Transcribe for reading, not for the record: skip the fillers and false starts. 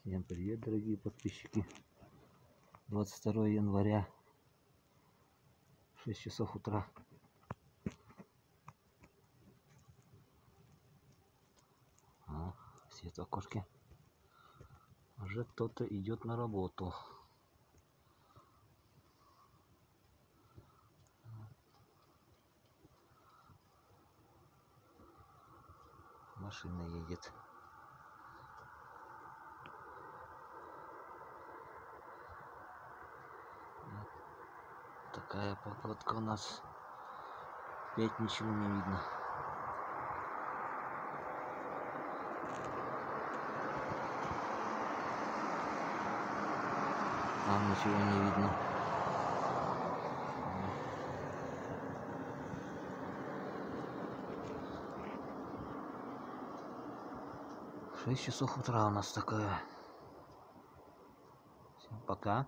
Всем привет, дорогие подписчики. 22 января, 6 часов утра. Свет в окошке. Уже кто-то идет на работу. Машина едет. Вот такая погодка у нас. Опять ничего не видно. Там ничего не видно. 6 часов утра у нас такая. Всем пока.